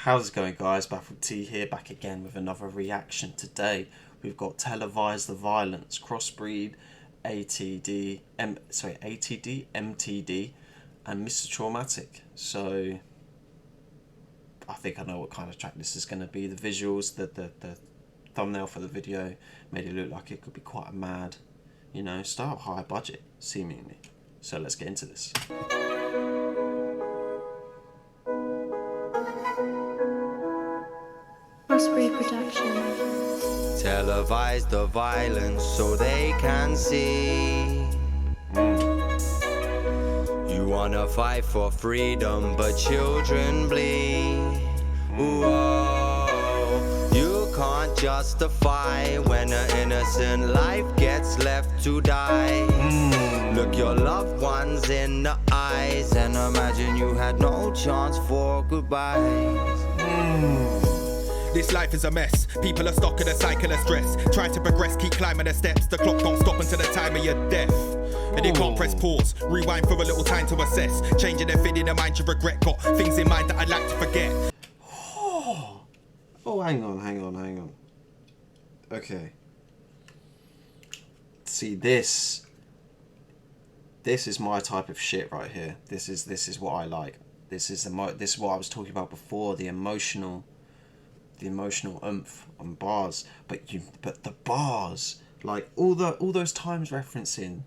How's it going, guys? Baffled T here, back again with another reaction. Today we've got Televise the Violence, Crossbreed, MTD, and Mr. Traumatik. So I think I know what kind of track this is going to be. The visuals, the thumbnail for the video made it look like it could be quite a mad, you know, start high budget seemingly. So let's get into this. Crossbreed production. Televise the violence so they can see. You wanna fight for freedom, but children bleed. Whoa. You can't justify when an innocent life gets left to die. Look your loved ones in the eyes and imagine you had no chance for goodbyes. This life is a mess. People are stuck in a cycle of stress. Try to progress, keep climbing the steps. The clock don't stop until the time of your death. And you can't press pause, rewind for a little time to assess. Changing their fit in the mind you regret. Got things in mind that I'd like to forget. Oh, hang on. Okay. See, this is my type of shit right here. This is what I like. This is what I was talking about before. The emotional oomph on bars, but the bars, like all those times referencing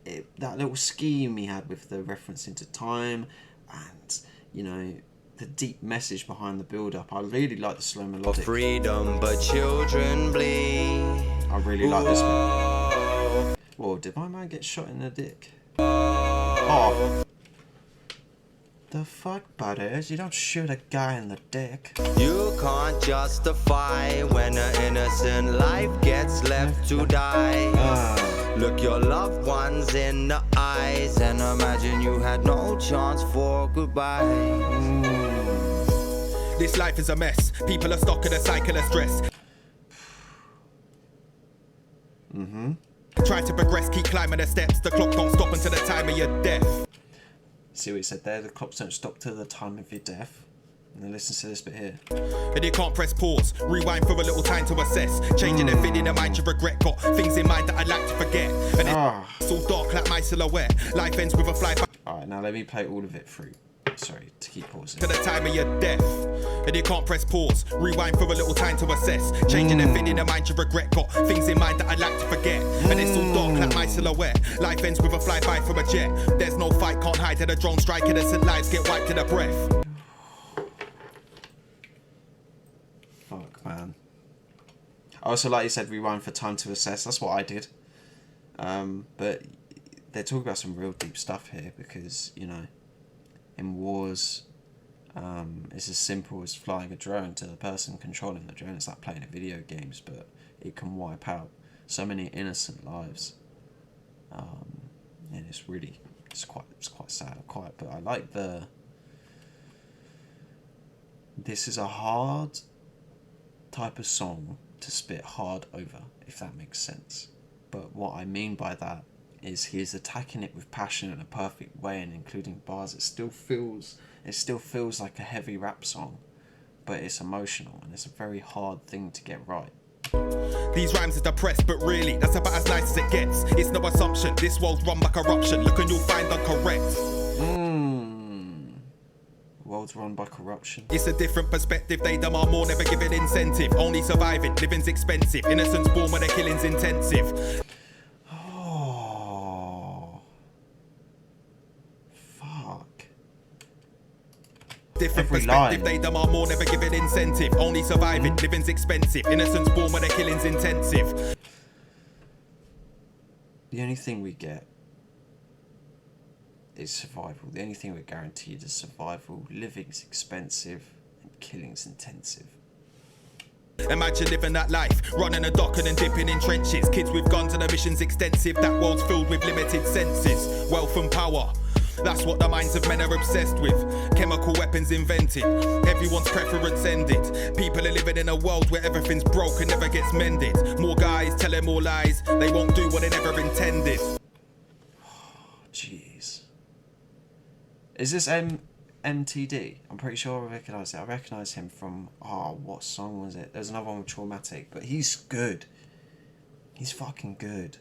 it, that little scheme he had with the referencing to time, and you know, the deep message behind the build-up. I really like the slow melodic. Freedom, but children bleed. I really like this one. Whoa, did my man get shot in the dick? Oh. The fuck, butters? You don't shoot a guy in the dick. You can't justify when an innocent life gets left to die. Look your loved ones in the eyes and imagine you had no chance for goodbye. This life is a mess. People are stuck in a cycle of stress. Try to progress, keep climbing the steps. The clock don't stop until the time of your death. See what he said there? The clocks don't stop till the time of your death. And then listen to this bit here. And you can't press pause, rewind for a little time to assess. Changing their fit in the mind you regret. Got things in mind that I'd like to forget. And it's all dark like my silhouette. Life ends with a flyby. Alright, now let me play all of it through. Sorry, to keep pausing. To the time of your death. And you can't press pause, rewind for a little time to assess. Changing their fit in the mind you regret. Got things in mind that I'd like to forget. And it's all dark like my silhouette. Life ends with a flyby from a jet. There's no fight, can't hide at a drone strike. Innocent lives get wiped in a breath. Fuck, man. I also, like you said, rewind for time to assess. That's what I did. But they're talking about some real deep stuff here because, you know, in wars, it's as simple as flying a drone to the person controlling the drone. It's like playing video games, but it can wipe out so many innocent lives. And it's quite sad. But I like this is a hard type of song to spit hard over, if that makes sense. But what I mean by that is he's attacking it with passion in a perfect way, and including bars. It still feels like a heavy rap song, but it's emotional, and it's a very hard thing to get right. These rhymes are depressed, but really, that's about as nice as it gets. It's no assumption, this world's run by corruption. Look and you'll find I'm correct. World's run by corruption. It's a different perspective, they demand more, never giving incentive. Only surviving, living's expensive. Innocence born when the killing's intensive. Different perspective, they demand more, never giving incentive. Only surviving, living's expensive. Innocence born when the killing's intensive. The only thing we get is survival. The only thing we're guaranteed is survival. Living's expensive and killing's intensive. Imagine living that life, running a dock and dipping in trenches. Kids with guns and the mission's extensive. That world's filled with limited senses. Wealth and power, that's what the minds of men are obsessed with. Chemical weapons invented, everyone's preference ended. People are living in a world where everything's broke and never gets mended. More guys telling more lies, they won't do what they never intended. Jeez. Is this MTD. I'm pretty sure I recognise it. I recognise him from, what song was it? There's another one with Traumatik, but he's good. He's fucking good.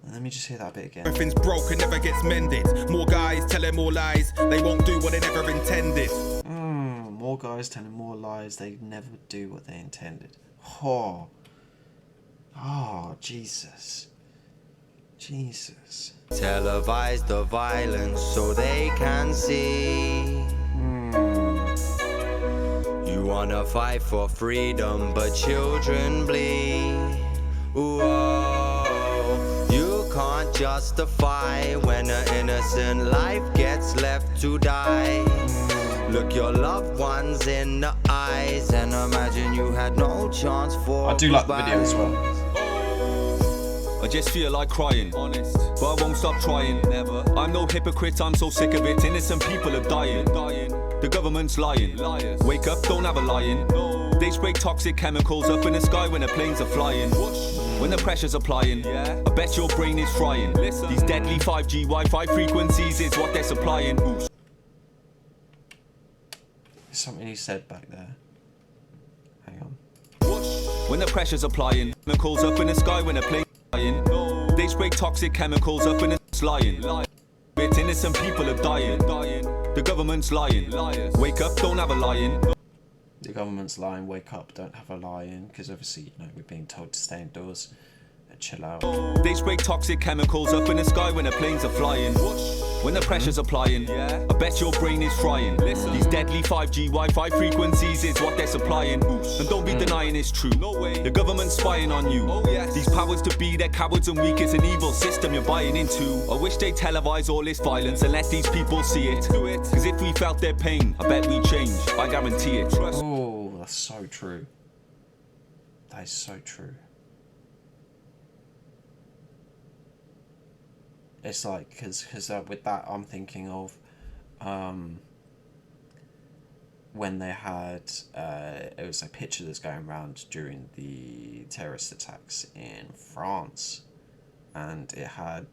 Let me just hear that bit again. Everything's broken, never gets mended. More guys telling more lies, they won't do what they never intended. More guys telling more lies, they never do what they intended. Oh, Jesus. Jesus. Televise the violence so they can see. You wanna fight for freedom, but children bleed. Whoa. You can't justify when an innocent life gets left to die. Look your loved ones in the eyes and imagine you had no chance for. I do like the video as well. I just feel like crying, honest, but I won't stop trying, never. I'm no hypocrite, I'm so sick of it. Innocent people are dying. The government's lying. Liars. Wake up, don't have a lying. No. They spray toxic chemicals up in the sky when the planes are flying. When the pressure's applying, I bet your brain is frying. Listen. These deadly 5G Wi-Fi frequencies is what they're supplying. Ooh. Something he said back there. Hang on. When the pressure's applying, chemicals up in the sky when the planes are flying. They spray toxic chemicals up in the lying. It's innocent people are dying. The government's lying. Liars. Wake up, don't have a lying. The government's lying, wake up, don't have a lie-in. Because obviously, we're being told to stay indoors and chill out. They spray toxic chemicals up in the sky when the planes are flying. When the pressure's applying, I bet your brain is frying. Listen. These deadly 5G Wi-Fi frequencies is what they're supplying. And don't be denying it's true. No way. The government's spying on you. Oh, yes. These powers to be, they're cowards and weak. It's an evil system you're buying into. I wish they televise all this violence and let these people see it. Cause if we felt their pain, I bet we'd change. I guarantee it. Oh, that's so true. That is so true. It's like, because with that, I'm thinking of when they had, it was a picture that's going around during the terrorist attacks in France, and it had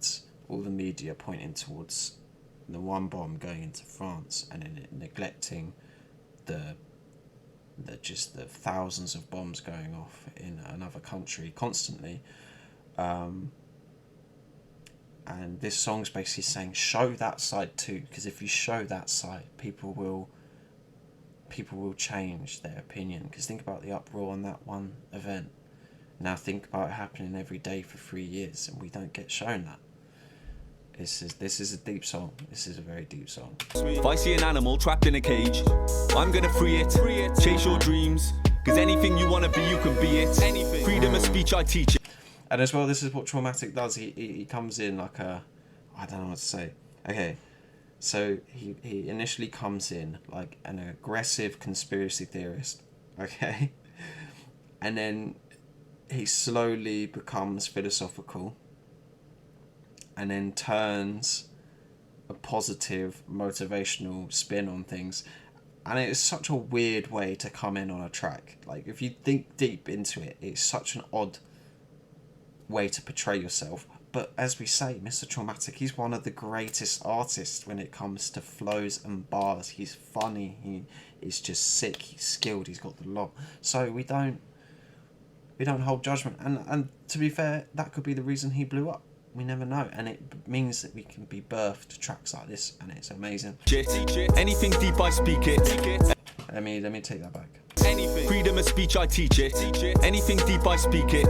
all the media pointing towards the one bomb going into France, and then it neglecting the thousands of bombs going off in another country constantly. And this song's basically saying, show that side too, because if you show that side, people will change their opinion. Because think about the uproar on that one event. Now think about it happening every day for 3 years, and we don't get shown that. This is a deep song. This is a very deep song. If I see an animal trapped in a cage, I'm gonna free it. Chase your dreams, because anything you wanna be, you can be it. Anything. Freedom of speech, I teach it. And as well, this is what Traumatik does. He comes in like I don't know what to say. Okay, so he initially comes in like an aggressive conspiracy theorist. Okay, and then he slowly becomes philosophical, and then turns a positive motivational spin on things. And it is such a weird way to come in on a track. Like, if you think deep into it, it's such an odd way to portray yourself. But as we say, Mr. Traumatik, he's one of the greatest artists when it comes to flows and bars. He's funny, he is just sick, he's skilled, he's got the lot. So we don't hold judgment. And to be fair, that could be the reason he blew up. We never know, and it means that we can be birthed tracks like this, and it's amazing. Anything deep, I speak it. Let me take that back. Anything. Freedom of speech, I teach it. Anything deep, I speak it.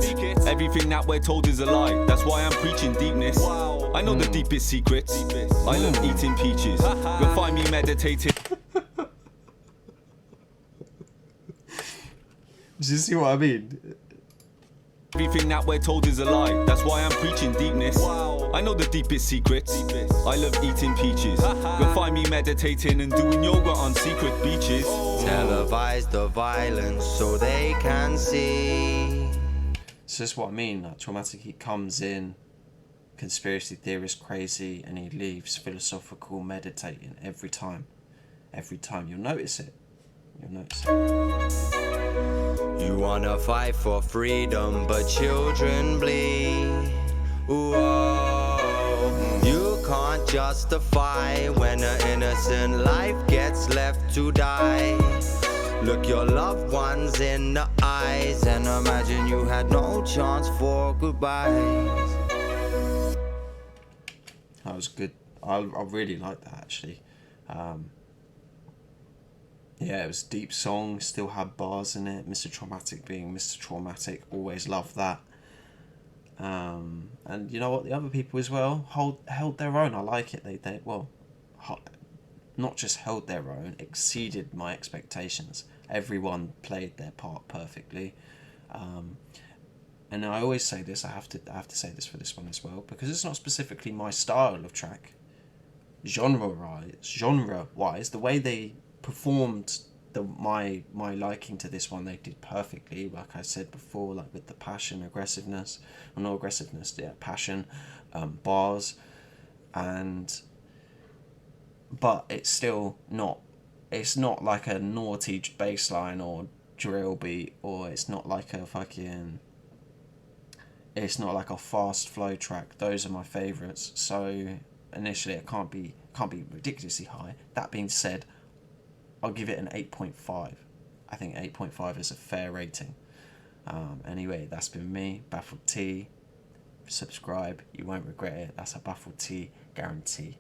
Everything that we're told is a lie. That's why I'm preaching deepness. I know the deepest secrets. I love eating peaches. You'll find me meditating. Do you see what I mean? Everything that we're told is a lie. That's why I'm preaching deepness. I know the deepest secrets. I love eating peaches. You'll find me meditating and doing yoga on secret beaches. Televise the violence so they can see. So that's what I mean. Like, Traumatik, he comes in, conspiracy theorist crazy, and he leaves philosophical, meditating every time. Every time. You'll notice it. You'll notice it. You wanna fight for freedom, but children bleed. Whoa. You can't justify when an innocent life gets left to die. Look your loved ones in the eyes and imagine you had no chance for goodbyes. That was good. I really liked that, actually. Yeah, it was a deep song, still had bars in it. Mr. Traumatik being Mr. Traumatik, always loved that. And you know what, the other people as well held their own. I like it. They well, not just held their own, exceeded my expectations. Everyone played their part perfectly. And I always say this, I have to say this for this one as well, because it's not specifically my style of track. Genre-wise, the way they performed my liking to this one, they did perfectly. Like I said before, like with the passion, aggressiveness, well, not aggressiveness, yeah, passion, bars, but it's still not. It's not like a naughty bass line or drill beat, or it's not like a fucking. It's not like a fast flow track. Those are my favourites. So initially, it can't be ridiculously high. That being said, I'll give it an 8.5. I think 8.5 is a fair rating. Anyway, that's been me, Baffled T. Subscribe, you won't regret it. That's a Baffled T guarantee.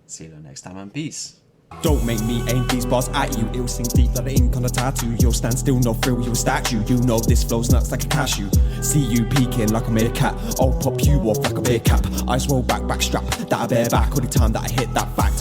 See you next time, and peace. Don't make me aim these bars at you. It'll sink deep like the ink on a tattoo. You'll stand still, no thrill, you a statue. You know this flow's nuts like a cashew. See you peeking like a meerkat. I'll pop you off like a beer cap. Eyes roll back, strap. That I bear back all the time that I hit that fact.